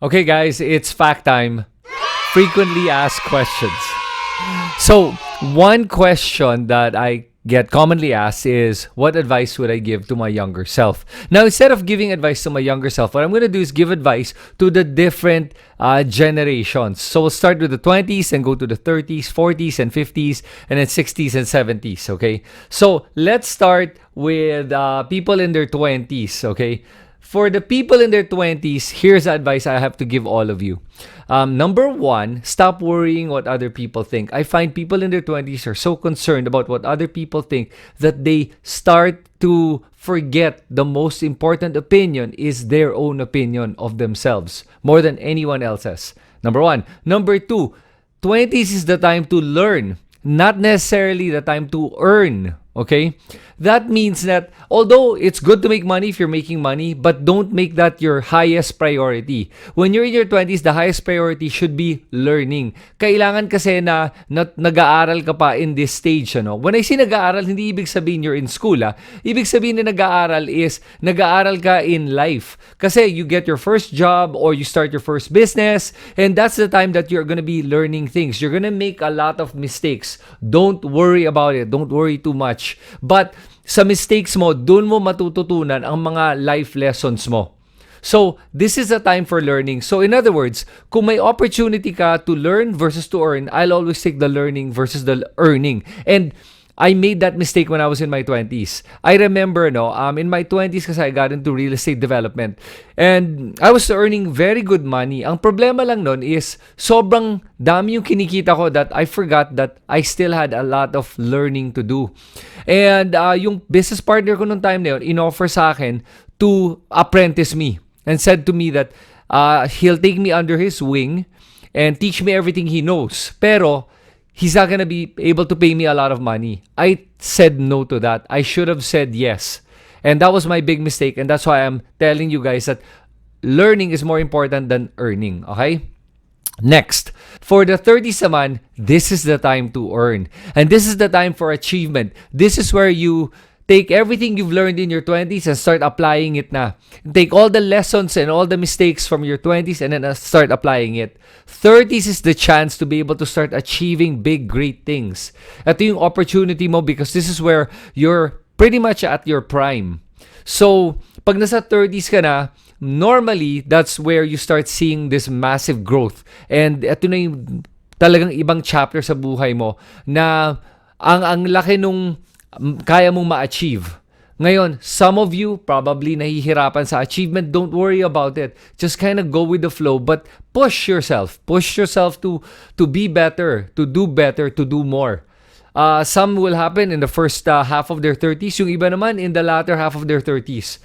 Okay, guys, it's fact time. Frequently asked questions. So, one question that I get commonly asked is, what advice would I give to my younger self? Now, instead of giving advice to my younger self, what I'm going to do is give advice to the different generations. So, we'll start with the 20s and go to the 30s, 40s, and 50s, and then 60s and 70s, okay? So, let's start with people in their 20s, okay? For the people in their 20s, here's the advice I have to give all of you. Number one, stop worrying what other people think. I find people in their 20s are so concerned about what other people think that they start to forget the most important opinion is their own opinion of themselves more than anyone else's. Number one. Number two, 20s is the time to learn, not necessarily the time to earn. Okay? That means that although it's good to make money if you're making money, but don't make that your highest priority. When you're in your 20s, the highest priority should be learning. Kailangan kasi na nag-aaral ka pa in this stage. Ano? When I say nag-aaral, hindi ibig sabihin you're in school. Ibig sabihin na nag-aaral is nag-aaral ka in life. Kasi you get your first job or you start your first business, and that's the time that you're gonna be learning things. You're gonna make a lot of mistakes. Don't worry about it. Don't worry too much. But sa mistakes mo, dun mo matututunan ang mga life lessons mo. So, this is a time for learning. So, in other words, kung may opportunity ka to learn versus to earn, I'll always take the learning versus the earning. And I made that mistake when I was in my 20s. I remember, in my 20s kasi I got into real estate development. And I was earning very good money. Ang problema lang nun is sobrang dami yung kinikita ko that I forgot that I still had a lot of learning to do. And yung business partner ko nung time na yun, in-offer sa akin to apprentice me. And said to me that he'll take me under his wing and teach me everything he knows. Pero he's not gonna be able to pay me a lot of money. I said no to that. I should have said yes. And that was my big mistake. And that's why I'm telling you guys that learning is more important than earning. Okay? Next, for the 30s naman, this is the time to earn. And this is the time for achievement. This is where you take everything you've learned in your 20s and start applying it na. Take all the lessons and all the mistakes from your 20s and then start applying it. 30s is the chance to be able to start achieving big, great things. Ito yung opportunity mo because this is where you're pretty much at your prime. So, pag nasa 30s ka na, normally, that's where you start seeing this massive growth. And ito na yung talagang ibang chapter sa buhay mo na ang laki nung kaya mong ma-achieve. Ngayon, some of you probably nahihirapan sa achievement. Don't worry about it. Just kind of go with the flow, but push yourself. Push yourself to be better, to do more. Some will happen in the first half of their 30s. Yung iba naman in the latter half of their 30s.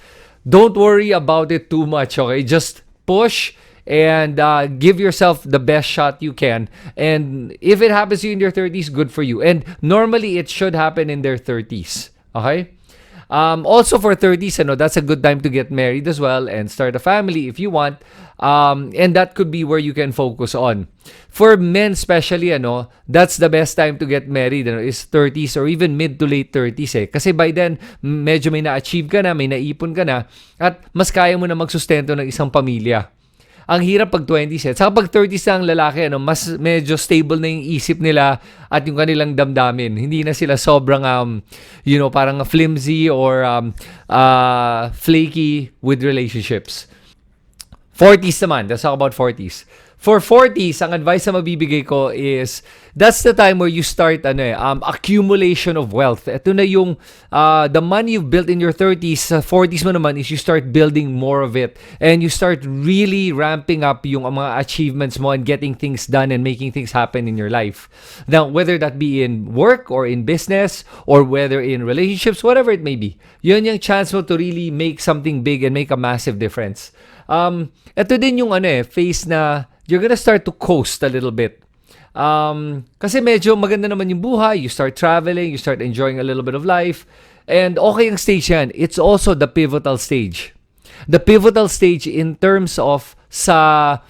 Don't worry about it too much, okay? Just push and give yourself the best shot you can. And if it happens to you in your 30s, good for you. And normally, it should happen in their 30s. Okay? Also for 30s, that's a good time to get married as well and start a family if you want. And that could be where you can focus on. For men especially, that's the best time to get married, is 30s or even mid to late 30s eh. Kasi by then, medyo may na-achieve ka na, may naipon ka na, at mas kaya mo na magsustento ng isang pamilya. Ang hirap pag 20s eh. Saka pag 30s na ang lalaki, mas medyo stable na yung isip nila at yung kanilang damdamin. Hindi na sila sobrang, parang flimsy or flaky with relationships. 40s naman. Let's talk about 40s. For 40s, ang advice na mabibigay ko is that's the time where you start accumulation of wealth. Ito na yung the money you've built in your 30s, 40s mo naman is you start building more of it and you start really ramping up yung mga achievements mo and getting things done and making things happen in your life. Now, whether that be in work or in business or whether in relationships, whatever it may be, yun yung chance mo to really make something big and make a massive difference. Ito din yung phase na you're gonna start to coast a little bit. Kasi medyo maganda naman yung buhay. You start traveling, you start enjoying a little bit of life. And okay yung stage yan. It's also the pivotal stage. The pivotal stage in terms of sa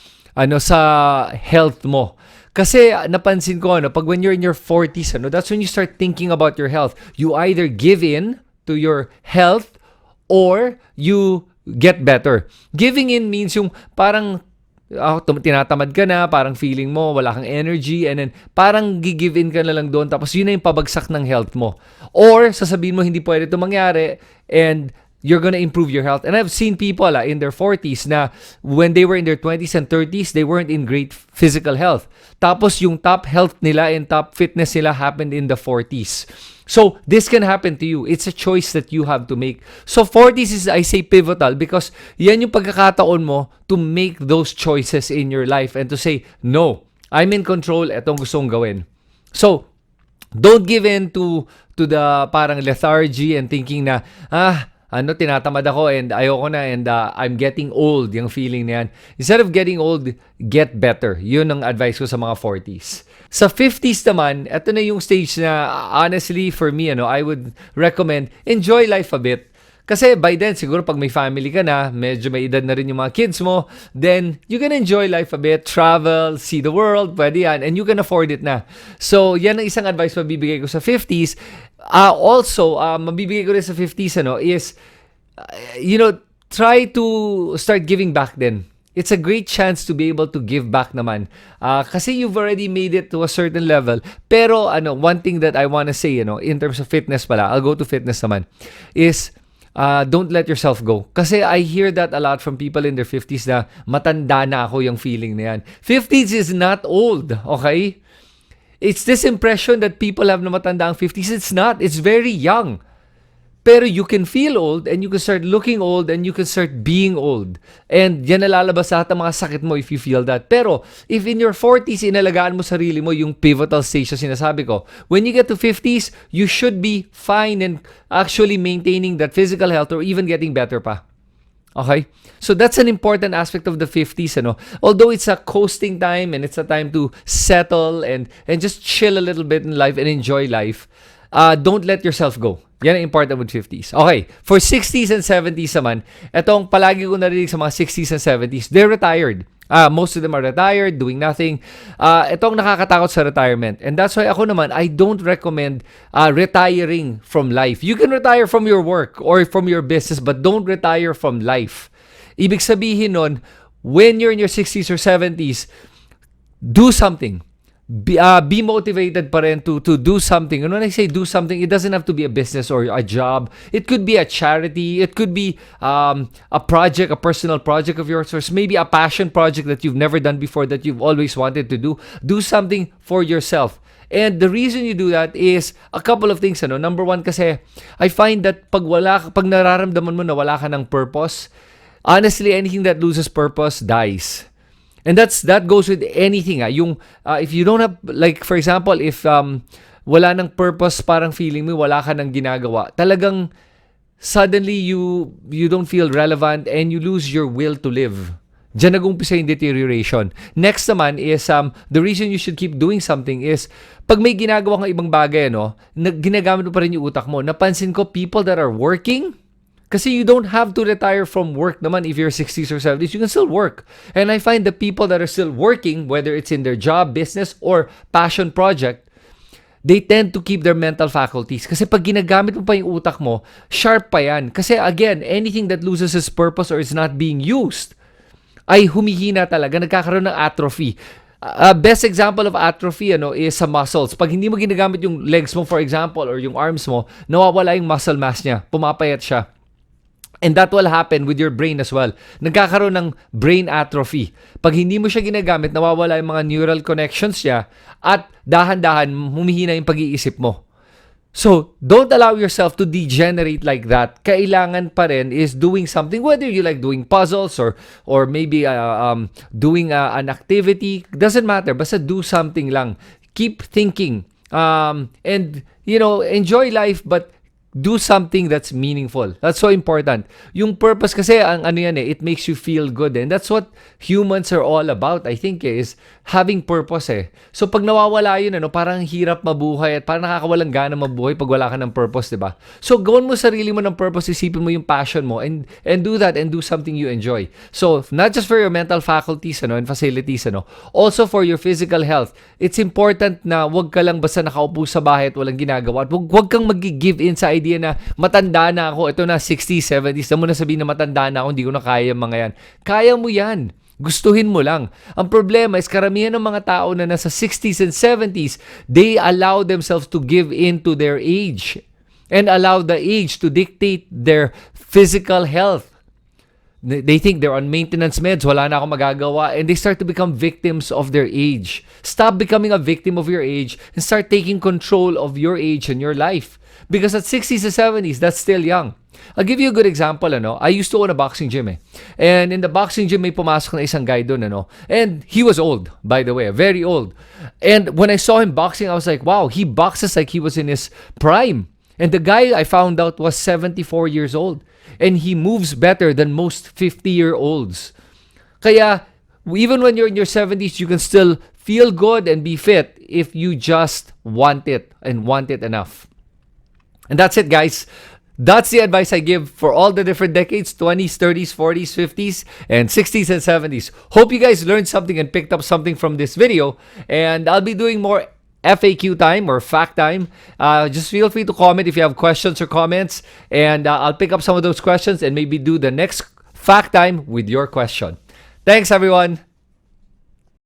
health mo. Kasi napansin ko, pag when you're in your 40s, that's when you start thinking about your health. You either give in to your health or you get better. Giving in means yung parang tinatamad ka na, parang feeling mo wala kang energy, and then parang give in ka na lang doon, tapos yun na yung pabagsak ng health mo. Or sasabihin mo hindi pwede ito mangyari, and you're gonna improve your health. And I've seen people in their 40s na when they were in their 20s and 30s, they weren't in great physical health. Tapos yung top health nila and top fitness nila happened in the 40s. So this can happen to you. It's a choice that you have to make. So 40s is, I say, pivotal because yan yung pagkakataon mo to make those choices in your life and to say, no, I'm in control, etong gusto kong gawin. So don't give in to the parang lethargy and thinking na, tinatamad ako and ayoko na and I'm getting old, yung feeling na yan. Instead of getting old, get better. Yun ang advice ko sa mga 40s. Sa 50s naman, ito na yung stage na honestly for me, I would recommend enjoy life a bit. Kasi by then, siguro pag may family ka na, medyo may edad na rin yung mga kids mo, then you can enjoy life a bit, travel, see the world, pwede yan, and you can afford it na. So, yan ang isang advice mabibigay ko sa 50s. Also, mabibigay ko rin sa 50s, is, try to start giving back then. It's a great chance to be able to give back naman. Kasi you've already made it to a certain level. Pero, one thing that I want to say, in terms of fitness pala, I'll go to fitness naman, is, don't let yourself go. Kasi I hear that a lot from people in their 50s na matanda na ako yung feeling na yan. 50s is not old, okay? It's this impression that people have na matanda ang 50s. It's not. It's very young. Pero you can feel old and you can start looking old and you can start being old. And yan nalalabas lahat ng mga sakit mo if you feel that. Pero if in your 40s, inalagaan mo sarili mo yung pivotal stage na sinasabi ko, when you get to 50s, you should be fine and actually maintaining that physical health or even getting better pa. Okay? So that's an important aspect of the 50s. Although it's a coasting time and it's a time to settle and just chill a little bit in life and enjoy life, don't let yourself go. Yan ang important with 50s. Okay, for 60s and 70s naman, etong palagi ko narinig sa mga 60s and 70s, they're retired. Most of them are retired, doing nothing. Itong nakakatakot sa retirement. And that's why ako naman, I don't recommend retiring from life. You can retire from your work or from your business, but don't retire from life. Ibig sabihin nun, when you're in your 60s or 70s, do something. Be motivated pa rin to do something. And when I say do something, it doesn't have to be a business or a job. It could be a charity. It could be a project, a personal project of yours, or maybe a passion project that you've never done before that you've always wanted to do. Do something for yourself. And the reason you do that is a couple of things. Number one, kasi I find that pag nararamdaman mo na wala ka ng purpose, honestly, anything that loses purpose dies. And that goes with anything. If you don't have, like for example, if wala ng purpose, parang feeling mo wala ka ng ginagawa, talagang suddenly you don't feel relevant and you lose your will to live. Diyan nag-umpisa yung deterioration. Next naman is the reason you should keep doing something is pag may ginagawa kang ibang bagay, ginagamit mo pa rin yung utak mo. Napansin ko, people that are working, kasi you don't have to retire from work naman if you're 60s or 70s. You can still work. And I find the people that are still working, whether it's in their job, business, or passion project, they tend to keep their mental faculties. Kasi pag ginagamit mo pa yung utak mo, sharp pa yan. Kasi again, anything that loses its purpose or is not being used, ay humihina talaga. Nagkakaroon ng atrophy. Best example of atrophy is sa muscles. Pag hindi mo ginagamit yung legs mo, for example, or yung arms mo, nawawala yung muscle mass niya. Pumapayat siya. And that will happen with your brain as well. Nagkakaroon ng brain atrophy. Pag hindi mo siya ginagamit, nawawala yung mga neural connections niya at dahan-dahan humihina yung pag-iisip mo. So, don't allow yourself to degenerate like that. Kailangan pa rin is doing something, whether you like doing puzzles or maybe doing an activity. Doesn't matter. Basta do something lang. Keep thinking. And, enjoy life, but do something that's meaningful. That's so important. Yung purpose kasi, it makes you feel good. And that's what humans are all about, I think, is having purpose So pag nawawala yun, parang hirap mabuhay at parang nakakawalang gana mabuhay pag wala ka ng purpose, diba? So gawin mo sarili mo ng purpose, isipin mo yung passion mo and do that and do something you enjoy. So not just for your mental faculties and facilities, also for your physical health. It's important na wag ka lang basta nakaupo sa bahay at walang ginagawa. At wag kang mag-give in sa idea na matanda na ako, ito na 60s, 70s, na mo na sabihin na matanda na ako, hindi ko na kaya yung mga yan. Kaya mo yan. Gustuhin mo lang. Ang problema is karamihan ng mga tao na nasa 60s and 70s, they allow themselves to give in to their age and allow the age to dictate their physical health. They think they're on maintenance meds, wala na akong magagawa, and they start to become victims of their age. Stop becoming a victim of your age and start taking control of your age and your life. Because at 60s and 70s, that's still young. I'll give you a good example, I used to own a boxing gym, And in the boxing gym, may pumasok na isang guy doon, And he was old, by the way, very old. And when I saw him boxing, I was like, wow, he boxes like he was in his prime. And the guy, I found out, was 74 years old. And he moves better than most 50-year-olds. Kaya, even when you're in your 70s, you can still feel good and be fit if you just want it and want it enough. And that's it, guys. That's the advice I give for all the different decades, 20s, 30s, 40s, 50s, and 60s and 70s. Hope you guys learned something and picked up something from this video. And I'll be doing more FAQ time or fact time. Just feel free to comment if you have questions or comments, and I'll pick up some of those questions and maybe do the next fact time with your question. Thanks, everyone.